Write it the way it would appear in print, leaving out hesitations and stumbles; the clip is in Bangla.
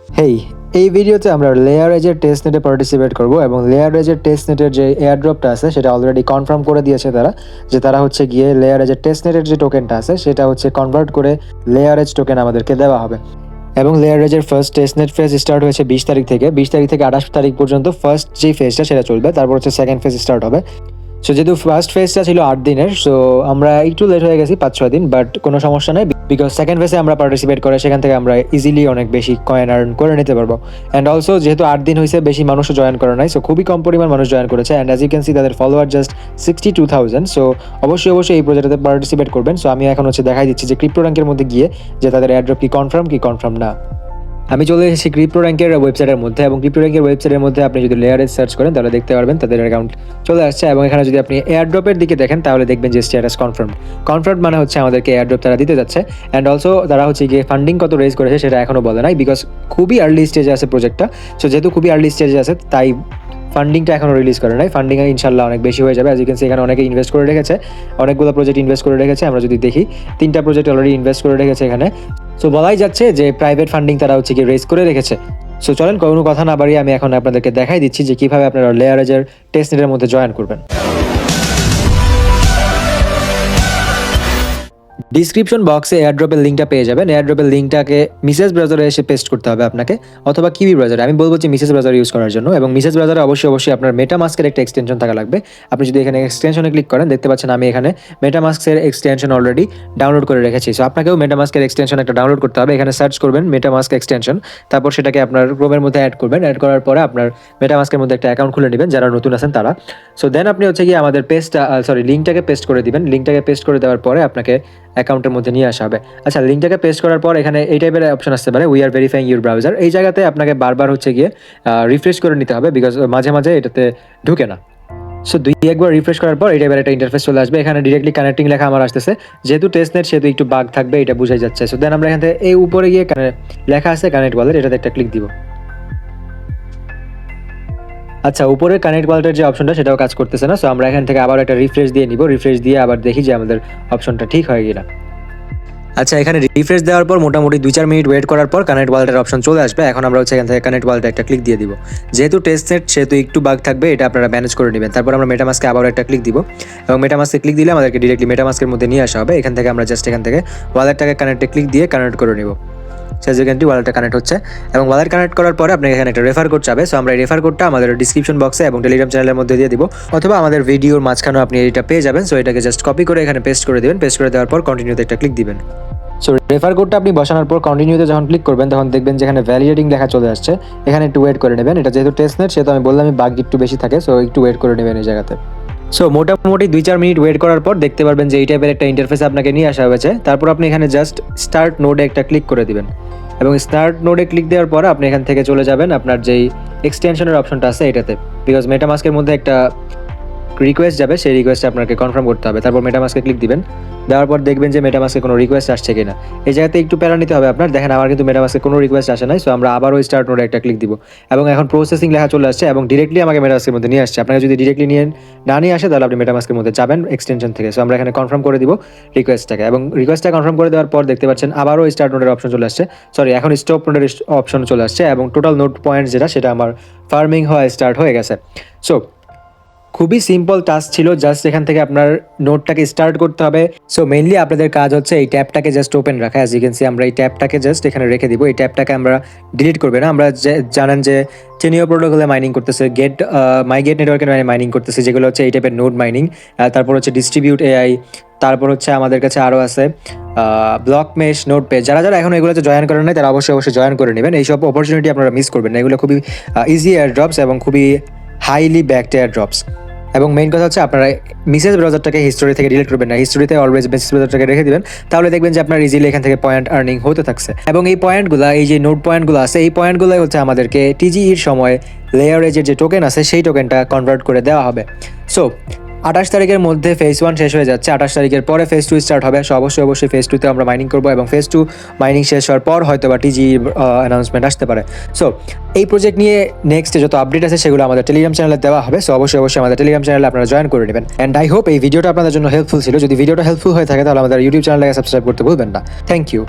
হেই, এই ভিডিওতে আমরা লেয়ার এজের টেস্ট নেটে পার্টিসিপেট করব এবং লেয়ার এজের টেস্ট নেটের যে এয়ারড্রপটা আছে সেটা অলরেডি কনফার্ম করে দিয়েছে তারা, যে তারা হচ্ছে গিয়ে লেয়ার এজের টেস্ট নেটের যে টোকেনটা আছে সেটা হচ্ছে কনভার্ট করে লেয়ার এজ টোকেন আমাদেরকে দেওয়া হবে। এবং লেয়ার এজের first test net phase start হয়েছে 20 তারিখ থেকে 28 তারিখ পর্যন্ত ফার্স্ট যে ফেজটা সেটা চলবে, তারপর হচ্ছে সেকেন্ড ফেজ স্টার্ট হবে। সো যেহেতু ফার্স্ট ফেজটা ছিল 8 দিনের, সো আমরা একটু লেট হয়ে গেছি 5-6 দিন, বাট কোনো সমস্যা নেই, বিকজ সেকেন্ড ফেজে আমরা পার্টিসিপেট করে সেখান থেকে আমরা ইজিলি অনেক বেশি কয়েন আর্ন করে নিতে পারবো। অ্যান্ড অলসো যেহেতু 8 দিন হয়েছে, বেশি মানুষও জয়েন করে নাই, সো খুবই কম পরিমাণ মানুষ জয়েন করেছে। And as you can see তাদের ফলোয়ার জাস্ট 62,000। সো অবশ্যই এই প্রজেক্টটাতে পার্টিসিপেট করবেন। সো আমি এখন হচ্ছে দেখাই দিচ্ছি যে ক্রিপ্টো র্যাঙ্কের মধ্যে গিয়ে যে তাদের এয়ারড্রপ কি কনফার্ম না। আমি চলে এসেছি ক্রিপ্টো র্যাঙ্কের ওয়েবসাইটের মধ্যে, এবং ক্রিপ্টো র্যাঙ্কের ওয়েবসাইটের মধ্যে আপনি যদি লেয়ার এজ সার্চ করেন তাহলে দেখতে পারবেন তাদের অ্যাকাউন্ট চলে আসছে। এবং এখানে যদি আপনি এয়ারড্রপের দিকে দেখেন তাহলে দেখবেন যে স্ট্যাটাস কনফার্ম মানে হচ্ছে আমাদেরকে এয়ারড্রপ তারা দিতে যাচ্ছে। অ্যান্ড অলসো তারা হচ্ছে গিয়ে ফান্ডিং কত রেজ করেছে সেটা এখনও বলে নাই, বিকজ খুবই আর্লি স্টেজে আছে প্রজেক্টটা। সো যেহেতু খুবই আর্লি স্টেজে আছে তাই ফান্ডিংটা এখনও রিলিজ করে নাই। ফান্ডিং ইনশাল্লাহ অনেক বেশি হয়ে যাবে। অ্যাজ ইউ ক্যান সি এখানে অনেকে ইনভেস্ট করে রেখেছে, অনেকগুলো প্রজেক্ট ইনভেস্ট করে রেখেছে। আমরা যদি দেখি 3টা প্রজেক্ট অলরেডি ইনভেস্ট করে রেখেছে এখানে। সো বলাই যাচ্ছে যে প্রাইভেট ফান্ডিং তারা হচ্ছে গিয়ে রেজ করে রেখেছে। সো চলেন কোনো কথা না বাড়িয়ে আমি এখন আপনাদেরকে দেখাই দিচ্ছি যে কীভাবে আপনারা লেয়ার এজের টেস্ট নেটের মধ্যে জয়েন করবেন। ডিসক্রিপশন বক্সে এয়ারড্রপের লিঙ্কটা পেয়ে যাবেন। এয়ারড্রপের লিঙ্কটাকে মিসেস ব্রাউজারে এসে পেস্ট করতে হবে আপনাকে, অথবা কিউই ব্রাউজারে। আমি বলবো যে মিসেস ব্রাউজার ইউজ করার জন্য। এবং মিসেস ব্রাউজারে অবশ্যই আপনার মেটামাস্কের একটা এক্সটেনশন থাকা লাগবে। আপনি যদি এখানে এক্সটেনশনে ক্লিক করেন দেখতে পাচ্ছেন আমি এখানে মেটামাস্কের এক্সটেনশন অলরেডি ডাউনলোড করে রেখেছি। সো আপনাকেও মেটামাস্কের এক্সটেনশন একটা ডাউনলোড করতে হবে। এখানে সার্চ করবেন মেটামাস্ক এক্সটেনশন, তারপর সেটাকে আপনার ক্রোমের মধ্যে অ্যাড করবেন। অ্যাড করার পরে আপনার মেটামাস্কের মধ্যে একটা অ্যাকাউন্ট খুলে নেবেন যারা নতুন আছেন তারা। সো দেন আপনি হচ্ছে গিয়ে আমাদের লিঙ্কটাকে পেস্ট করে দিবেন। লিঙ্কটাকে পেস্ট করে দেওয়ার পরে আপনাকে অ্যাকাউন্টের মধ্যে নিয়ে আসা হবে। আচ্ছা, লিঙ্কটাকে পেস্ট করার পর এখানে এই টাইপের অপশন আসতে পারে, we are verifying your browser. এই জায়গাতে আপনাকে বারবার হচ্ছে গিয়ে রিফ্রেশ করে নিতে হবে, বিকজ মাঝে এটাতে ঢুকে না। সো 2-1 বার রিফ্রেশ করার পর এই টাইপের একটা ইন্টারফেস চলে আসবে। এখানে ডিরেক্টলি কানেক্টিং লেখা আমার আসতেছে, যেহেতু টেস্ট নেট সেহেতু একটু বাগ থাকবে, এটা বোঝাই যাচ্ছে। সো দেন আমরা এখান থেকে এই উপরে গিয়ে লেখা আছে কানেক্ট ওয়ালেট, এটাতে একটা ক্লিক দিব। আচ্ছা, উপরে কানেক্ট ওয়ালেটের যে অপশনটা সেটাও কাজ করতেছে না। সো আমরা এখান থেকে আবার একটা রিফ্রেশ দিয়ে নিব। রিফ্রেশ দিয়ে আবার দেখি যে আমাদের অপশনটা ঠিক হয় কিনা। আচ্ছা, এখানে রিফ্রেশ দেওয়ার পর মোটামুটি 2-4 মিনিট ওয়েট করার পর কানেক্ট ওয়ালেটের অপশন চলে আসবে। এখন আমরা হচ্ছে এখান থেকে কানেক্ট ওয়ালেটে একটা ক্লিক দিয়ে দিব। যেহেতু টেস্ট নেট সেহেতু একটু বাগ থাকবে, এটা আপনারা ম্যানেজ করে নেবেন। তারপর আমরা মেটামাস্কে আবার একটা ক্লিক দিব, এবং মেটামাস্কে ক্লিক দিলে আমাদেরকে ডিরেক্টলি মেটামাস্কের মধ্যে নিয়ে আসা হবে। এখান থেকে আমরা জাস্ট এখান থেকে ওয়ালেটটাকে কানেক্টে ক্লিক দিয়ে কানেক্ট করে নিব। সেখানটি ওয়ালেটটা কানেক্ট হচ্ছে, এবং ওয়ালেট কানেক্ট করার পরে আপনাকে এখানে একটা রেফার কোড চাবে। সো আমরা এই রেফার কোডটা আমাদের ডিসক্রিপশন বক্সে এবং টেলিগ্রাম চ্যানেলের মধ্যে দিয়ে দিব, অথবা আমাদের ভিডিওর মাঝখানেও আপনি এটা পেয়ে যাবেন। সো এটাকে জাস্ট কপি করে এখানে পেস্ট করে দেবেন। পেস্ট করে দেওয়ার পর কন্টিনিউতে একটা ক্লিক দিবেন। সো রেফার কোডটা আপনি বসানোর পর কন্টিনিউতে যখন ক্লিক করবেন তখন দেখবেন যেখানে ভ্যালিডেটিং লেখা চলে আসছে। এখানে একটু ওয়েট করে নেবেন। এটা যেহেতু টেস্ট নেট সেহেতু আমি বললাম বাগ একটু বেশি থাকে, সো একটু ওয়েট করে নেবেন এই জায়গাতে। সো মোটামুটি 2-4 মিনিট ওয়েট করার পর দেখতে পারবেন যে এই টাইপের একটা ইন্টারফেস আপনাকে নিয়ে আসা হয়েছে। তারপর আপনি এখানে জাস্ট স্টার্ট নোডে একটা ক্লিক করে দিবেন, এবং স্টার্ট নোডে ক্লিক দেওয়ার পর আপনি এখান থেকে চলে যাবেন আপনার যেই এক্সটেনশনের অপশনটা আছে এটাতে, বিকজ মেটামাস্কের মধ্যে একটা রিকোয়েস্ট যাবে, সেই রিকোয়েস্টটা আপনাকে কনফার্ম করতে হবে। তারপর মেটামাস্কে ক্লিক দিবেন, দেওয়ার পর দেখবেন যে মেটামাস্কে কোনো রিকোয়েস্ট আসছে কিনা। এই জায়গাতে একটু প্যারা নিতে হবে আপনার। দেখেন আমার কিন্তু মেটামাস্কে কোনো রিকোয়েস্ট আসে নাই। সো আমরা আবার ওই স্টার্ট নোডে একটা ক্লিক দিব, এবং এখন প্রসেসিং লেখা চলে আসছে এবং ডিরেক্টলি আমাকে মেটামাস্কের মধ্যে নিয়ে আসছে। আপনাকে যদি ডিরেক্টলি না নিয়ে আসে তাহলে আপনি মেটামাস্কের মধ্যে যাবেন এক্সটেনশন থেকে। সো আমরা এখানে কনফার্ম করে দিব রিকোয়েস্টটাকে, এবং রিকোয়েস্টটা কনফার্ম করে দেওয়ার পর দেখতে পাচ্ছেন আবারও স্টার্ট নোডের অপশন চলে আসছে, এখন স্টপ নোডের অপশন চলে আসছে, এবং টোটাল নোড পয়েন্ট যেটা সেটা আমার ফার্মিং হওয়া স্টার্ট হয়ে গেছে। সো খুবই সিম্পল টাস্ক ছিল, জাস্ট এখান থেকে আপনার নোটটাকে স্টার্ট করতে হবে। সো মেইনলি আপনাদের কাজ হচ্ছে এই ট্যাবটাকে জাস্ট ওপেন রাখা। অ্যাজ ইউ ক্যান সি আমরা এই ট্যাবটাকে জাস্ট এখানে রেখে দিব। এই ট্যাবটাকে আমরা ডিলিট করবে না। আমরা জানেন যে চেনিও প্রোটোকলে মাইনিং করতেছে, মাইগেট নেটওয়ার্কের মাইনিং করতেছে, যেগুলো হচ্ছে এই টাইপের নোড মাইনিং। তারপর হচ্ছে ডিস্ট্রিবিউট এআই, তারপর হচ্ছে আমাদের কাছে আরও আছে ব্লক মেশ, নোট পেজ। যারা এখন এগুলোতে জয়েন করেন নাই তারা অবশ্যই জয়েন করে নেবেন। এইসব অপরচুনিটি আপনারা মিস করবেন না। এগুলো খুবই ইজি এয়ার ড্রপস এবং খুবই হাইলি ব্যাকড এয়ার ড্রপস। এবং মেইন কথা হচ্ছে আপনারা মিসেস ব্রাউজারটাকে হিস্টোরি থেকে ডিলিট করবেন না। হিস্টোরিতে অলওয়েজ মিসেস ব্রাউজারটাকে রেখে দিবেন, তাহলে দেখবেন যে আপনার ইজিলি এখান থেকে পয়েন্ট আর্নিং হতে থাকছে। এবং এই পয়েন্টগুলো, এই যে নোট পয়েন্টগুলো আছে, এই পয়েন্টগুলোই হচ্ছে আমাদেরকে টিজিইর সময় লেয়ার এজের যে টোকেন আছে সেই টোকেনটা কনভার্ট করে দেওয়া হবে। সো 28 তারিখের মধ্যে ফেজ 1 শেষ হয়ে যাচ্ছে। 28 তারিখের পরে ফেজ 2 স্টার্ট হবে। সো অবশ্যই ফেজ 2তে আমরা মাইনিং করবো, এবং ফেজ 2 মাইনিং শেষ হওয়ার পর হয়তো বা টিজি অ্যানাউন্সমেন্ট আসতে পারে। সো এই প্রজেক্ট নিয়ে নেক্সট যত আপডেট আছে সেগুলো আমাদের টেলিগ্রাম চ্যানেলে দেওয়া হবে। সো অবশ্যই আমাদের টেলিগ্রাম চ্যানেলে আপনারা জয়েন করে নেবেন। অ্যান্ড আই হোপ এই ভিডিওটা আপনাদের জন্য হেল্পফুল ছিল। যদি ভিডিওটা হেল্পফুল হয়ে থাকে তাহলে আমাদের ইউটিউব চ্যানেলটাকে সাবস্ক্রাইব করতে ভুলবেন না। Thank you.